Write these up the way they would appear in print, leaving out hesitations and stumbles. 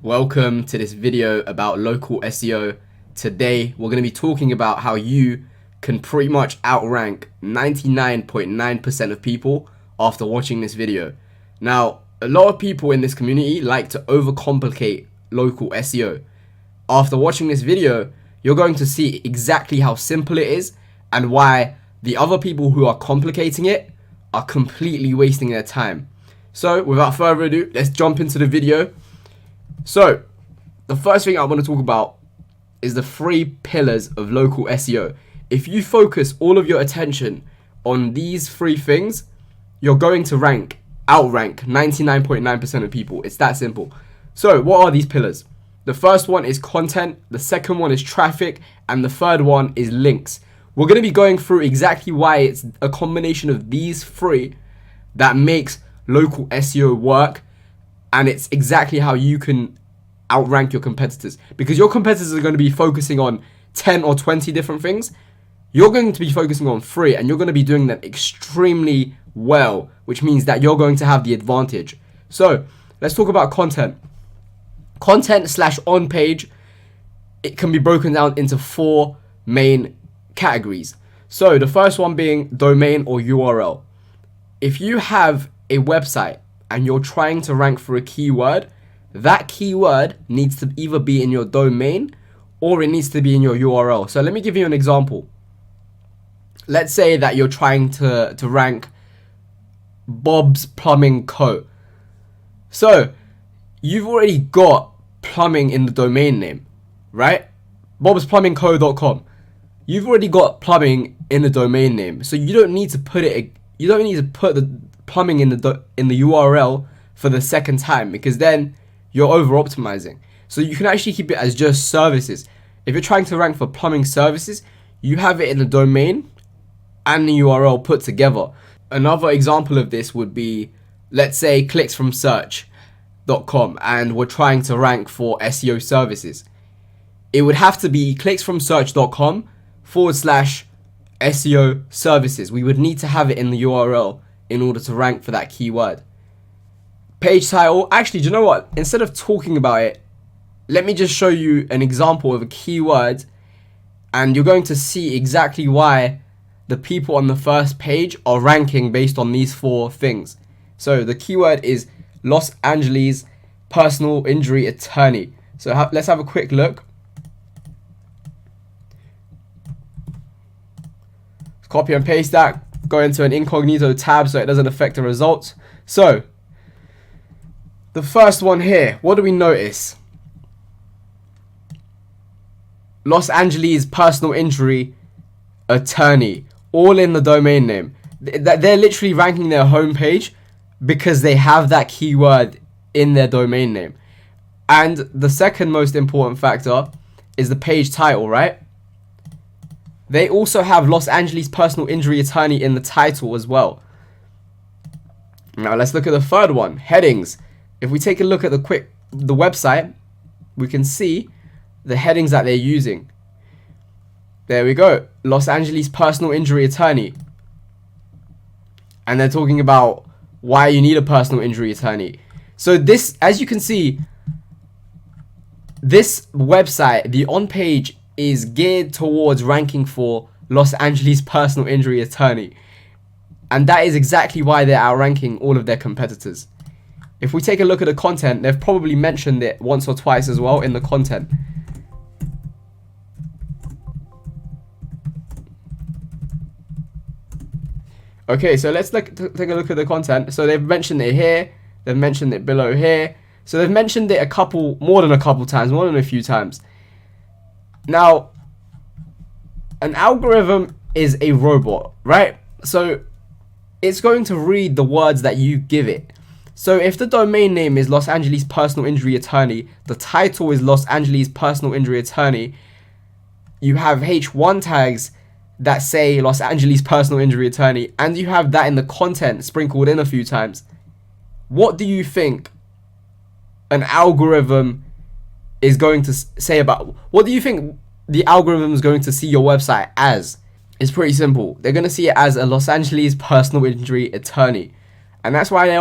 Welcome to this video about local SEO. Today we're going to be talking about how you can pretty much outrank 99.9% of people after watching this video. Now, a lot of people in this community like to overcomplicate local SEO. After watching this video, you're going to see exactly how simple it is and why the other people who are complicating it are completely wasting their time. So without further ado, let's jump into the video. So, the first thing I want to talk about is the 3 pillars of local SEO. If you focus all of your attention on these 3 things, you're going to outrank 99.9% of people. It's that simple. So, what are these pillars? The first one is content, the second one is traffic, and the third one is links. We're going to be going through exactly why it's a combination of these 3 that makes local SEO work. And it's exactly how you can outrank your competitors. Because your competitors are going to be focusing on 10 or 20 different things. You're going to be focusing on 3 and you're going to be doing them extremely well, which means that you're going to have the advantage. So let's talk about content. Content/on page, it can be broken down into 4 main categories. So the first one being domain or URL. If you have a website and you're trying to rank for a keyword, that keyword needs to either be in your domain or it needs to be in your URL. So let me give you an example. Let's say that you're trying to rank Bob's Plumbing Co. So you've already got plumbing in the domain name, right? bobsplumbingco.com. You've already got plumbing in the domain name, so you don't need to put the plumbing in the URL for the second time, because then you're over optimizing. So you can actually keep it as just services. If you're trying to rank for plumbing services, you have it in the domain and the URL put together. Another example of this would be, let's say, clicksfromsearch.com, and we're trying to rank for SEO services. It would have to be clicksfromsearch.com/SEO services. We would need to have it in the URL in order to rank for that keyword. Page title. Actually, do you know what? Instead of talking about it, let me just show you an example of a keyword, and you're going to see exactly why the people on the first page are ranking based on these 4 things. So the keyword is Los Angeles personal injury attorney. So let's have a quick look. Copy and paste that. Go into an incognito tab so it doesn't affect the results. So the first one here, what do we notice? Los Angeles personal injury attorney, all in the domain name. They're literally ranking their homepage because they have that keyword in their domain name. And the second most important factor is the page title, right? They also have Los Angeles personal injury attorney in the title as well. Now let's look at the third one, headings. If we take a look at the website, we can see the headings that they're using. There we go, Los Angeles personal injury attorney. And they're talking about why you need a personal injury attorney. So this, as you can see, this website, the on page, is geared towards ranking for Los Angeles personal injury attorney. And that is exactly why they're outranking all of their competitors. If we take a look at the content, they've probably mentioned it once or twice as well in the content. Okay, so let's take a look at the content. So they've mentioned it here, they've mentioned it below here. So they've mentioned it more than a couple times, more than a few times. Now, an algorithm is a robot, right? So it's going to read the words that you give it. So if the domain name is Los Angeles personal injury attorney, the title is Los Angeles personal injury attorney, you have H1 tags that say Los Angeles personal injury attorney, and you have that in the content sprinkled in a few times. What do you think an algorithm is going to say about, what do you think the algorithm is going to see your website as? It's pretty simple. They're going to see it as a Los Angeles personal injury attorney. And that's why they're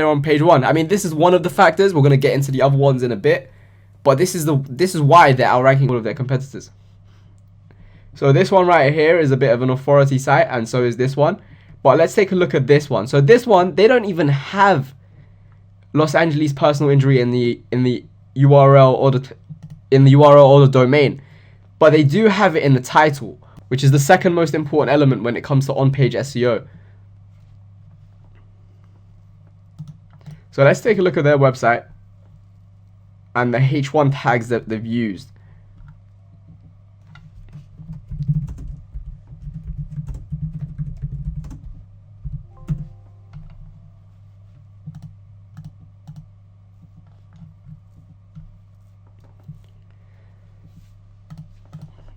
on page 1. I mean, this is one of the factors. We're gonna get into the other ones in a bit, but this is why they're outranking all of their competitors. So this one right here is a bit of an authority site, and so is this one. But let's take a look at this one. So this one, they don't even have Los Angeles personal injury in the URL or the domain, but they do have it in the title, which is the second most important element when it comes to on-page SEO. So let's take a look at their website and the H1 tags that they've used.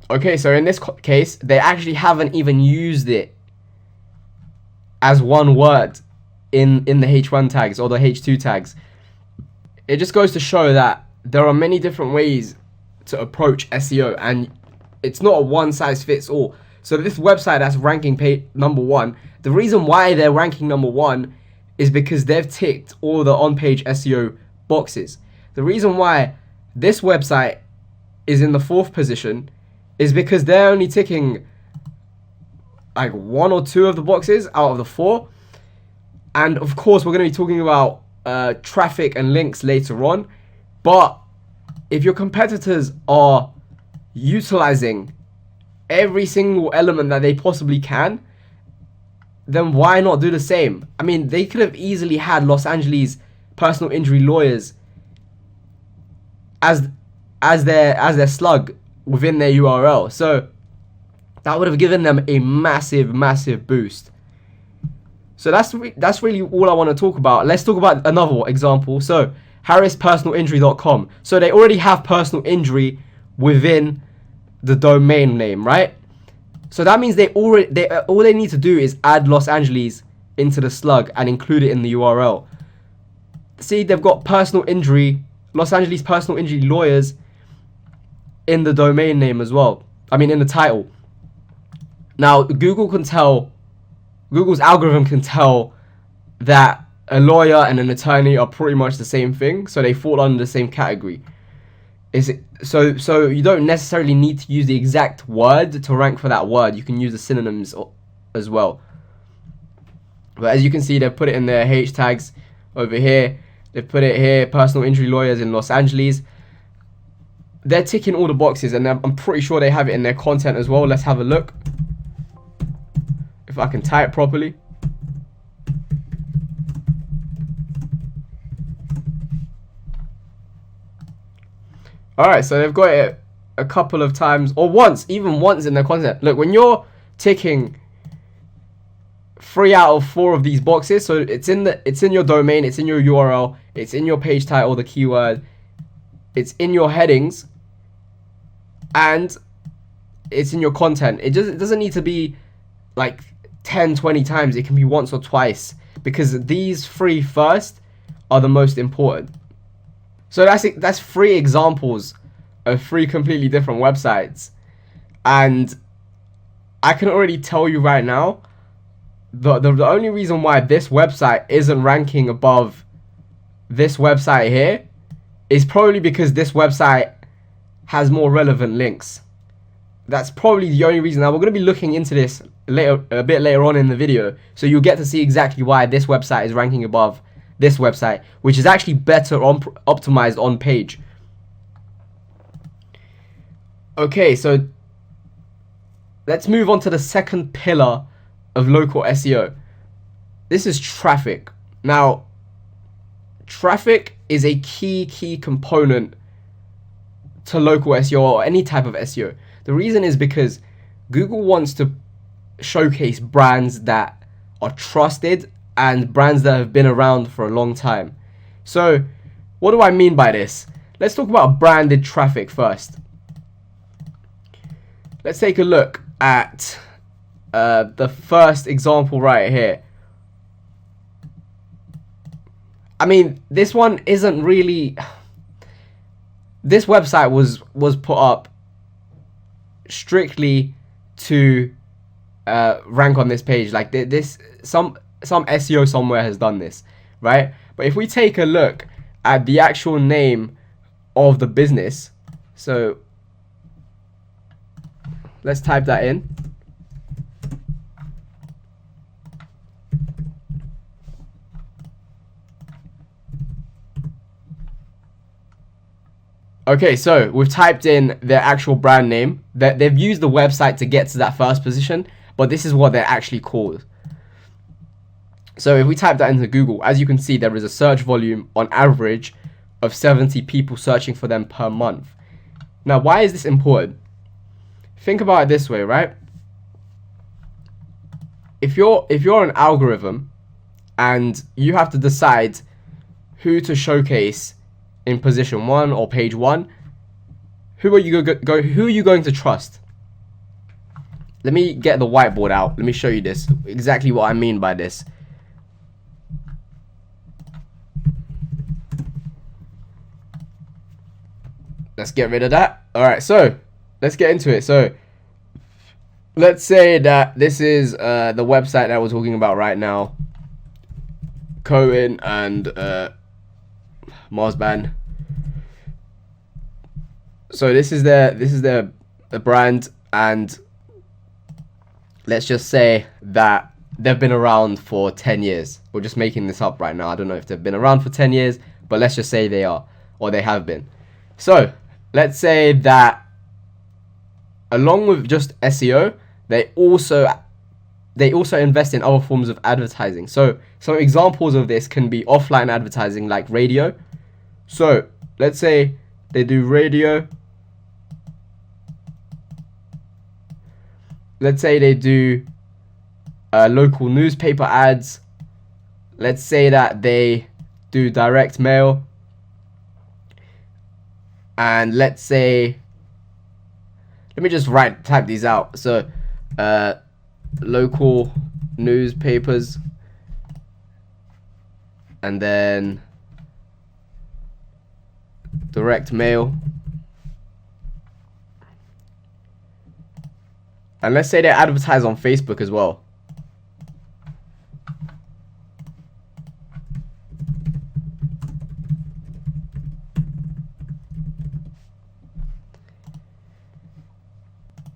Okay, so in this case, they actually haven't even used it as one word in the H1 tags or the H2 tags. It just goes to show that there are many different ways to approach SEO, and it's not a one size fits all. So this website that's ranking number 1, the reason why they're ranking number 1 is because they've ticked all the on-page SEO boxes. The reason why this website is in the 4th position is because they're only ticking like 1 or 2 of the boxes out of the 4. And of course, we're going to be talking about traffic and links later on. But if your competitors are utilizing every single element that they possibly can, then why not do the same? I mean, they could have easily had Los Angeles personal injury lawyers as their slug within their URL. So that would have given them a massive boost. So that's really all I want to talk about. Let's talk about another example. So harrispersonalinjury.com. So they already have personal injury within the domain name, right? So that means all they need to do is add Los Angeles into the slug and include it in the URL. See, they've got personal injury, Los Angeles personal injury lawyers in the domain name as well. I mean, in the title. Now, Google's algorithm can tell that a lawyer and an attorney are pretty much the same thing, so they fall under the same category. So you don't necessarily need to use the exact word to rank for that word. You can use the synonyms as well. But as you can see, they've put it in their H tags over here. They've put it here, personal injury lawyers in Los Angeles. They're ticking all the boxes, and I'm pretty sure they have it in their content as well. Let's have a look. If I can type properly. Alright, so they've got it a couple of times, or even once in their content. Look, when you're ticking 3 out of 4 of these boxes, so it's in your domain, it's in your URL, it's in your page title, the keyword, it's in your headings, and it's in your content. It doesn't need to be like 10, 20 times. It can be once or twice, because these 3 first are the most important. So that's 3 examples of 3 completely different websites, and I can already tell you right now, the only reason why this website isn't ranking above this website here is probably because this website has more relevant links. That's probably the only reason. Now, we're going to be looking into this a bit later on in the video, so you'll get to see exactly why this website is ranking above this website, which is actually better optimized on page. Okay, so let's move on to the second pillar of local SEO. This is traffic. Now, traffic is a key component to local SEO or any type of SEO. The reason is because Google wants to showcase brands that are trusted and brands that have been around for a long time. So what do I mean by this? Let's talk about branded traffic first. Let's take a look at the first example right here. I mean, this one isn't really... This website was put up strictly to rank on this page. Like some SEO somewhere has done this, right? But if we take a look at the actual name of the business, so let's type that in. Okay, so we've typed in their actual brand name. They've used the website to get to that first position, but this is what they're actually called. So if we type that into Google, as you can see, there is a search volume on average of 70 people searching for them per month. Now, why is this important? Think about it this way, right? If you're an algorithm and you have to decide who to showcase in position 1 or page 1, who are you going to trust? Let me get the whiteboard out. Let me show you this, exactly what I mean by this. Let's get rid of that. All right, so let's get into it. So let's say that this is the website that we're talking about right now, Cohen and Marsban. So this is their brand, and let's just say that they've been around for 10 years. We're just making this up right now. I don't know if they've been around for 10 years, but let's just say they are, or they have been. So let's say that along with just SEO, they also invest in other forms of advertising. So some examples of this can be offline advertising like radio. So let's say they do radio. Let's say they do local newspaper ads. Let's say that they do direct mail. And let's say, let me just type these out. So local newspapers, and then direct mail, and let's say they advertise on Facebook as well.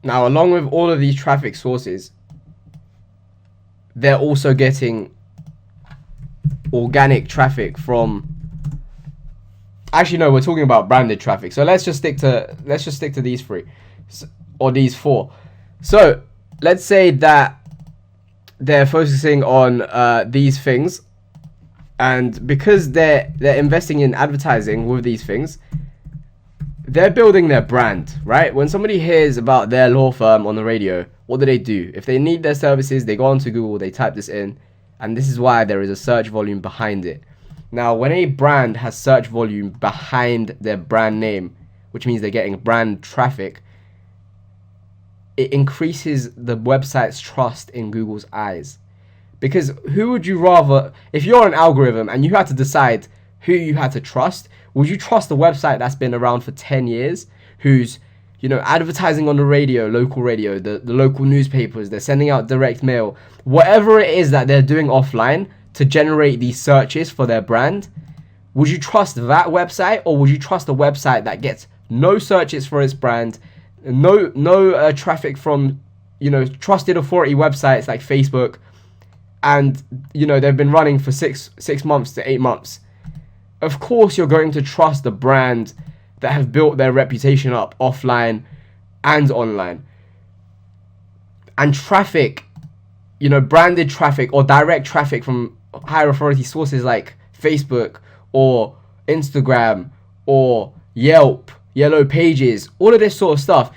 Now, along with all of these traffic sources, they're also getting organic traffic from, actually no, we're talking about branded traffic. So let's just stick to these three, or these four. So let's say that they're focusing on these things, and because they're investing in advertising with these things, they're building their brand, right? When somebody hears about their law firm on the radio, what do? If they need their services, they go onto Google, they type this in, and this is why there is a search volume behind it. Now, when a brand has search volume behind their brand name, which means they're getting brand traffic, it increases the website's trust in Google's eyes. Because who would you rather, if you're an algorithm and you had to decide who you had to trust, would you trust a website that's been around for 10 years, who's, advertising on the radio, local radio, the local newspapers, they're sending out direct mail, whatever it is that they're doing offline to generate these searches for their brand? Would you trust that website, or would you trust a website that gets no searches for its brand, no traffic from, trusted authority websites like Facebook, and, they've been running for six months to 8 months? Of course you're going to trust the brand that have built their reputation up offline and online. And traffic, branded traffic or direct traffic from higher authority sources like Facebook or Instagram or Yelp, Yellow Pages, all of this sort of stuff.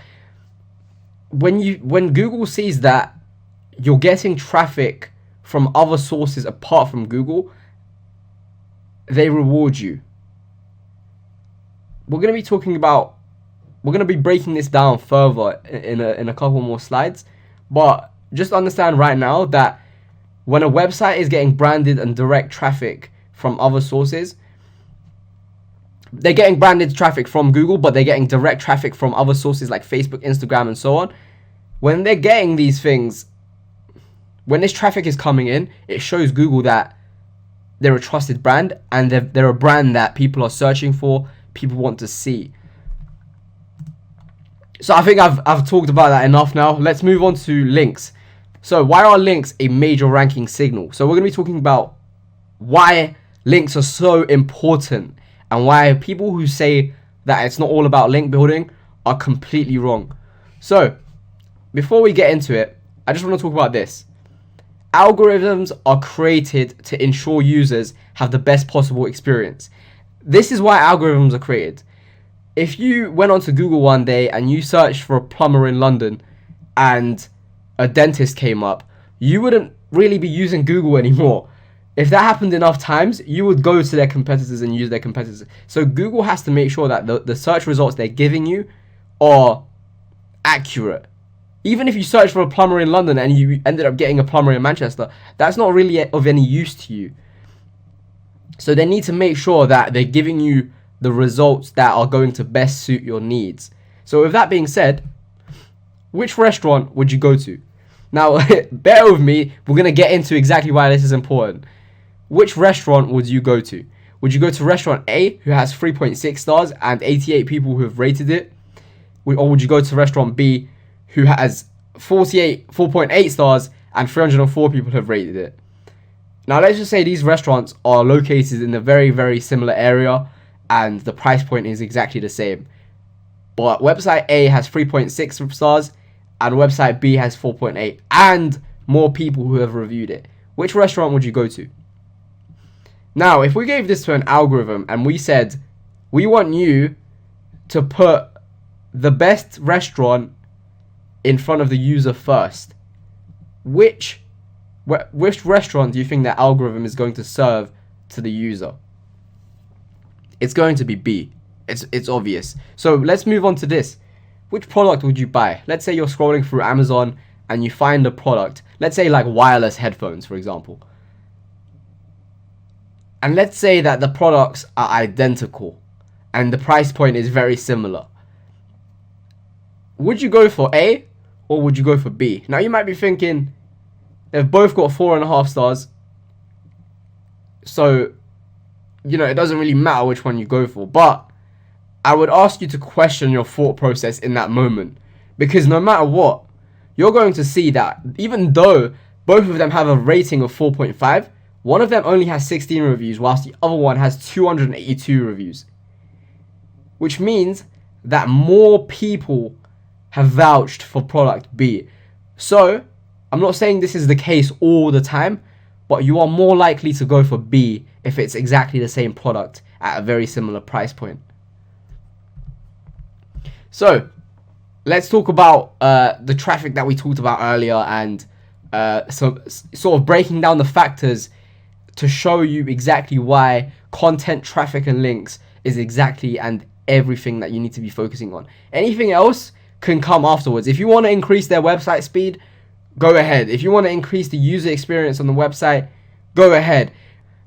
When Google sees that you're getting traffic from other sources apart from Google, they reward you. We're going to be breaking this down further in a couple more slides, but just understand right now that when a website is getting branded and direct traffic from other sources, they're getting branded traffic from Google, but they're getting direct traffic from other sources like Facebook, Instagram, and so on. When they're getting these things, when this traffic is coming in, it shows Google that they're a trusted brand, and they're a brand that people are searching for, people want to see. So I think I've talked about that enough now. Let's move on to links. So why are links a major ranking signal? So we're going to be talking about why links are so important and why people who say that it's not all about link building are completely wrong. So before we get into it, I just want to talk about this. Algorithms are created to ensure users have the best possible experience. This is why algorithms are created. If you went onto Google one day and you searched for a plumber in London and a dentist came up, you wouldn't really be using Google anymore. If that happened enough times, you would go to their competitors and use their competitors. So Google has to make sure that the search results they're giving you are accurate. Even if you search for a plumber in London and you ended up getting a plumber in Manchester, that's not really of any use to you. So they need to make sure that they're giving you the results that are going to best suit your needs. So with that being said, which restaurant would you go to? Now, bear with me, we're going to get into exactly why this is important. Which restaurant would you go to? Would you go to restaurant A, who has 3.6 stars and 88 people who have rated it? Or would you go to restaurant B, who has 4.8 stars and 304 people have rated it? Now, let's just say these restaurants are located in a very, very similar area and the price point is exactly the same. But website A has 3.6 stars and website B has 4.8 and more people who have reviewed it. Which restaurant would you go to? Now, if we gave this to an algorithm and we said, we want you to put the best restaurant in front of the user first, which restaurant do you think that algorithm is going to serve to the user? It's going to be B. It's obvious. So let's move on to this. Which product would you buy? Let's say you're scrolling through Amazon and you find a product. Let's say like wireless headphones, for example. And let's say that the products are identical and the price point is very similar. Would you go for A or would you go for B? Now you might be thinking, they've both got 4.5 stars. So, you know, it doesn't really matter which one you go for. But I would ask you to question your thought process in that moment. Because no matter what, you're going to see that even though both of them have a rating of 4.5, one of them only has 16 reviews, whilst the other one has 282 reviews. Which means that more people have vouched for product B. So, I'm not saying this is the case all the time, but you are more likely to go for B if it's exactly the same product at a very similar price point. So, let's talk about the traffic that we talked about earlier and so sort of breaking down the factors to show you exactly why content, traffic, and links is exactly and everything that you need to be focusing on. Anything else can come afterwards. If you want to increase their website speed, go ahead. If you want to increase the user experience on the website, go ahead.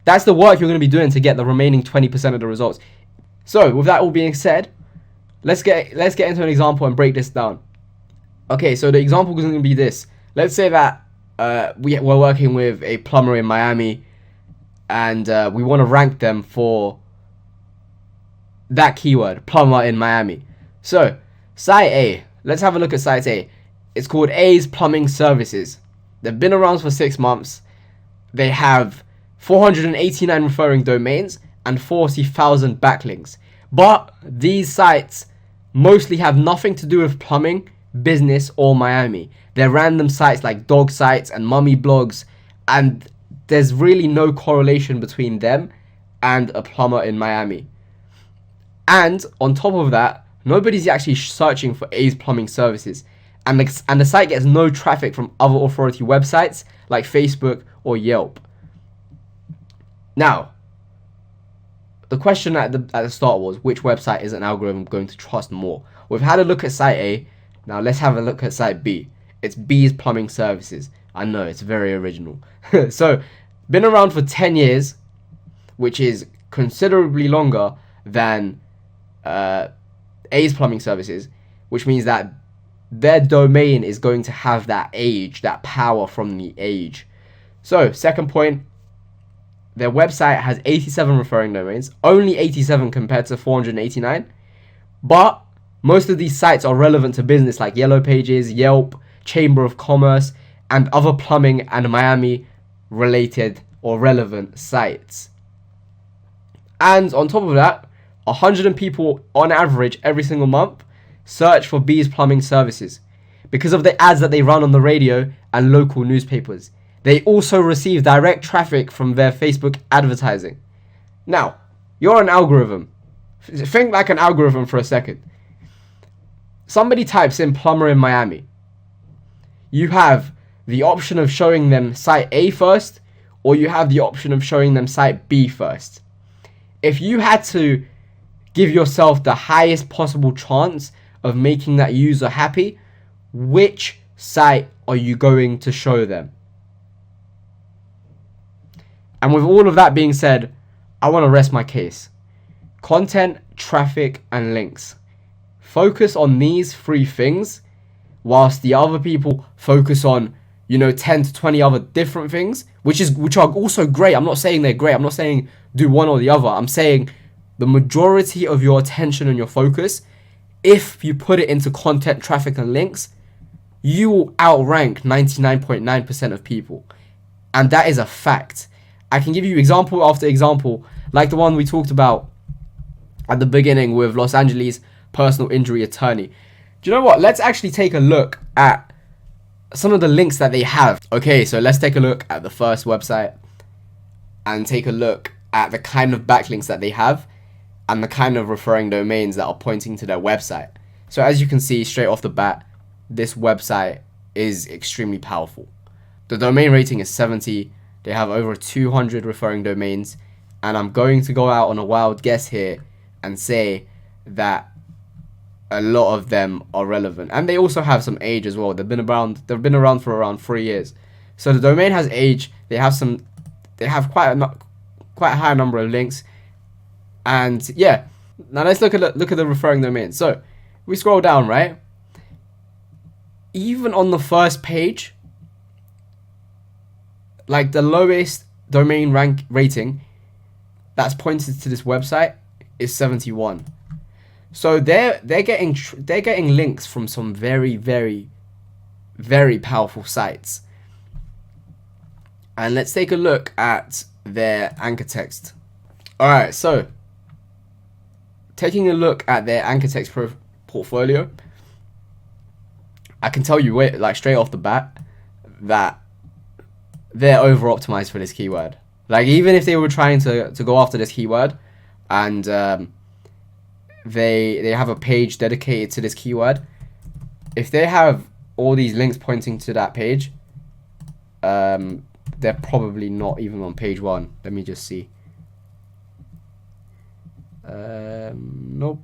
That's the work you're going to be doing to get the remaining 20% of the results. So, with that all being said, let's get into an example and break this down. Okay, so the example is going to be this. Let's say that we're working with a plumber in Miami and we want to rank them for that keyword, plumber in Miami. So, site A. Let's have a look at site A. It's called A's Plumbing Services. They've been around for 6 months. They have 489 referring domains and 40,000 backlinks. But these sites mostly have nothing to do with plumbing, business, or Miami. They're random sites like dog sites and mummy blogs, and there's really no correlation between them and a plumber in Miami. And on top of that, nobody's actually searching for A's Plumbing Services. And the site gets no traffic from other authority websites like Facebook or Yelp. Now, the question at the start was, which website is an algorithm going to trust more? We've had a look at site A. Now let's have a look at site B. It's B's Plumbing Services. I know, it's very original. So, been around for 10 years, which is considerably longer than A's Plumbing Services, which means that their domain is going to have that age, that power from the age. So, second point, their website has 87 referring domains, only 87 compared to 489. But most of these sites are relevant to business like Yellow Pages, Yelp, Chamber of Commerce, and other plumbing and Miami related or relevant sites. And on top of that, 100 people on average every single month search for B's plumbing services because of the ads that they run on the radio and local newspapers. They also receive direct traffic from their Facebook advertising. Now, you're an algorithm. Think like an algorithm for a second. Somebody types in plumber in Miami. You have the option of showing them site A first, or you have the option of showing them site B first. If you had to give yourself the highest possible chance of making that user happy, which site are you going to show them? And with all of that being said, I want to rest my case. Content, traffic, and links. Focus on these three things, whilst the other people focus on, 10 to 20 other different things, which are also great. I'm not saying they're great. I'm not saying do one or the other. I'm saying the majority of your attention and your focus, if you put it into content, traffic, and links, you will outrank 99.9% of people. And that is a fact. I can give you example after example, like the one we talked about at the beginning with Los Angeles personal injury attorney. Do you know what? Let's actually take a look at some of the links that they have. Okay, so let's take a look at the first website and take a look at the kind of backlinks that they have and the kind of referring domains that are pointing to their website. So as you can see straight off the bat, this website is extremely powerful. The domain rating is 70. They have over 200 referring domains, and I'm going to go out on a wild guess here and say that a lot of them are relevant. And they also have some age as well. They've been around for around 3 years. So the domain has age. They have quite a high number of links. And yeah, now let's look at the referring domains. So we scroll down, right? Even on the first page, like the lowest domain rank rating that's pointed to this website is 71. So they're getting links from some very, very, very powerful sites. And let's take a look at their anchor text. All right, so taking a look at their anchor text portfolio, I can tell you like straight off the bat that they're over optimized for this keyword. Like even if they were trying to go after this keyword and they have a page dedicated to this keyword, if they have all these links pointing to that page, they're probably not even on page 1. Let me just see. Nope.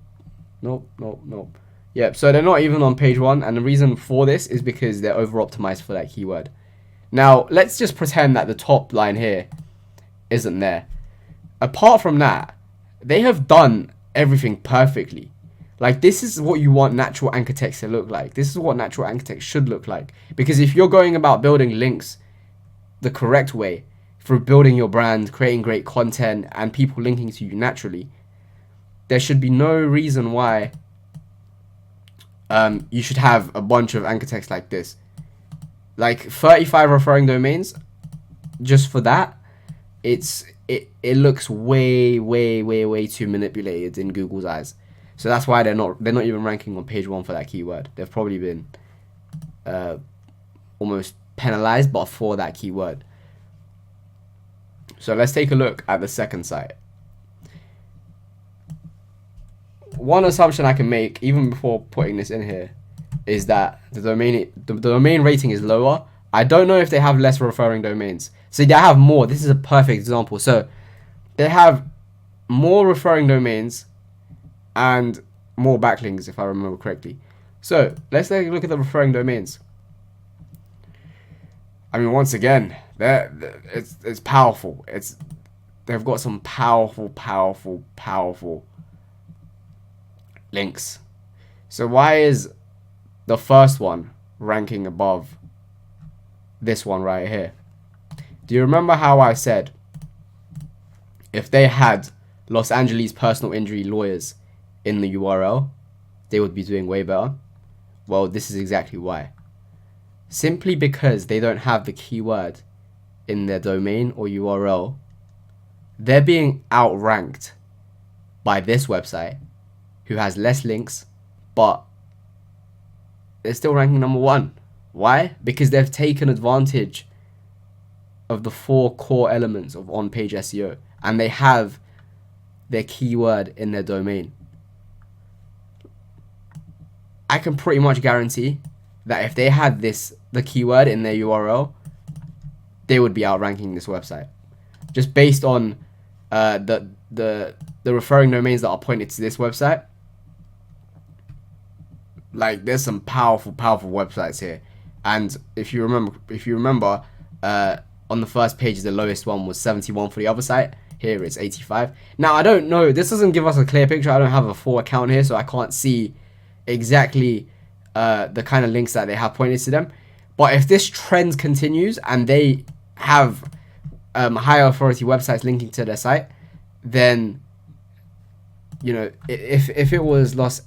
Yep, so they're not even on page 1, and the reason for this is because they're over optimized for that keyword. Now, let's just pretend that the top line here isn't there. Apart from that, they have done everything perfectly. Like, this is what you want natural anchor text to look like. This is what natural anchor text should look like. Because if you're going about building links the correct way, through building your brand, creating great content, and people linking to you naturally, there should be no reason why you should have a bunch of anchor text like this. Like 35 referring domains, just for that, it looks way too manipulated in Google's eyes. So that's why they're not even ranking on page 1 for that keyword. They've probably been almost penalized, but for that keyword. So let's take a look at the second site. One assumption I can make, even before putting this in here, is that the domain rating is lower. I don't know if they have less referring domains. So they have more. This is a perfect example. So they have more referring domains and more backlinks, if I remember correctly. So let's take a look at the referring domains. I mean, once again, it's powerful. They've got some powerful links. So why is the first one ranking above this one right here. Do you remember how I said if they had Los Angeles personal injury lawyers in the URL, they would be doing way better? Well, this is exactly why. Simply because they don't have the keyword in their domain or URL, they're being outranked by this website who has less links, but they're still ranking number 1. Why? Because they've taken advantage of the 4 core elements of on-page SEO, and they have their keyword in their domain. I can pretty much guarantee that if they had the keyword in their URL, they would be outranking this website, just based on the referring domains that are pointed to this website. Like, there's some powerful websites here, and if you remember, on the first page, the lowest one was 71 for the other site. Here it's 85. Now, I don't know, this doesn't give us a clear picture. I don't have a full account here, so I can't see exactly the kind of links that they have pointed to them. But if this trend continues and they have higher authority websites linking to their site, then, you know, if it was like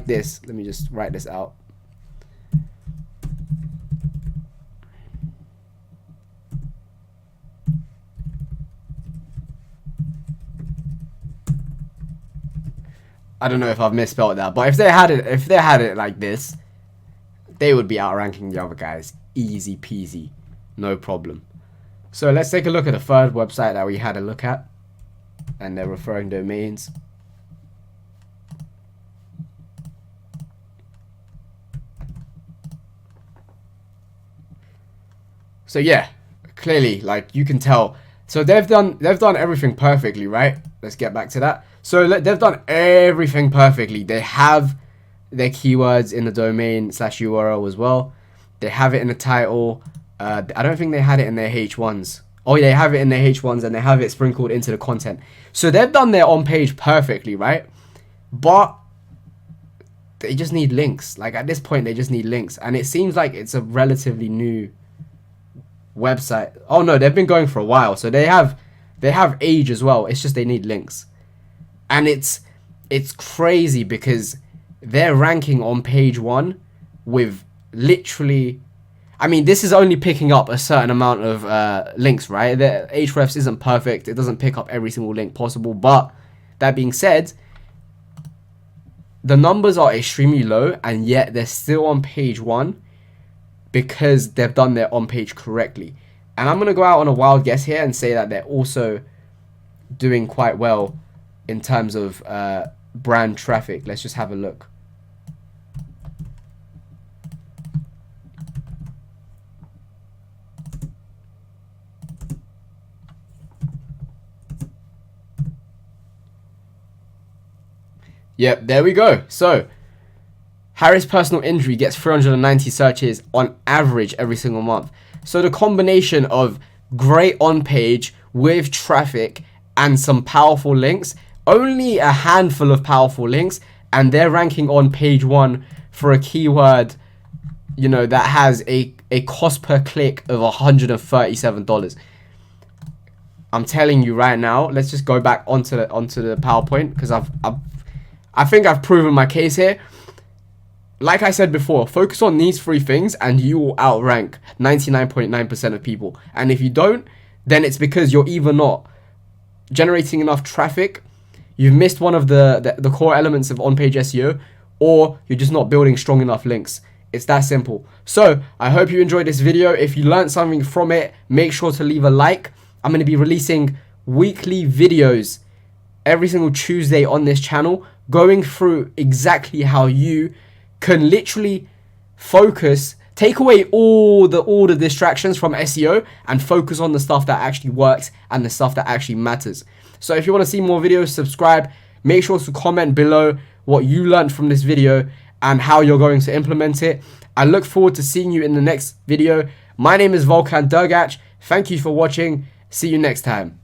this, let me just write this out. I don't know if I've misspelled that, but if they had it like this, they would be outranking the other guys, easy peasy, no problem. So let's take a look at the third website that we had a look at, and their referring domains. So yeah, clearly, like, you can tell. So they've done everything perfectly, right? Let's get back to that. So they've done everything perfectly. They have their keywords in the domain / URL as well. They have it in the title. I don't think they had it in their H1s. Oh, they have it in their H1s, and they have it sprinkled into the content. So they've done their on page perfectly, right? But they just need links. Like, at this point, they just need links, and it seems like it's a relatively new website. Oh no, they've been going for a while, so they have age as well. It's just they need links. And it's crazy because they're ranking on page 1 with literally, I mean, this is only picking up a certain amount of links, right? The Ahrefs isn't perfect. It doesn't pick up every single link possible. But that being said, the numbers are extremely low, and yet they're still on page 1 because they've done their on page correctly. And I'm going to go out on a wild guess here and say that they're also doing quite well in terms of brand traffic. Let's just have a look. Yep, there we go. So Harris personal injury gets 390 searches on average every single month. So the combination of great on page with traffic and some powerful links, only a handful of powerful links, and they're ranking on page 1 for a keyword, you know, that has a cost per click of $137. I'm telling you right now, let's just go back onto the PowerPoint, because I think I've proven my case here. Like I said before, focus on these 3 things and you will outrank 99.9% of people. And if you don't, then it's because you're either not generating enough traffic, you've missed one of the core elements of on-page SEO, or you're just not building strong enough links. It's that simple. So I hope you enjoyed this video. If you learned something from it, make sure to leave a like. I'm going to be releasing weekly videos every single Tuesday on this channel, going through exactly how you can literally focus, take away all the distractions from SEO and focus on the stuff that actually works and the stuff that actually matters. So if you want to see more videos, subscribe. Make sure to comment below what you learned from this video and how you're going to implement it. I look forward to seeing you in the next video. My name is Volkan Dergac. Thank you for watching. See you next time.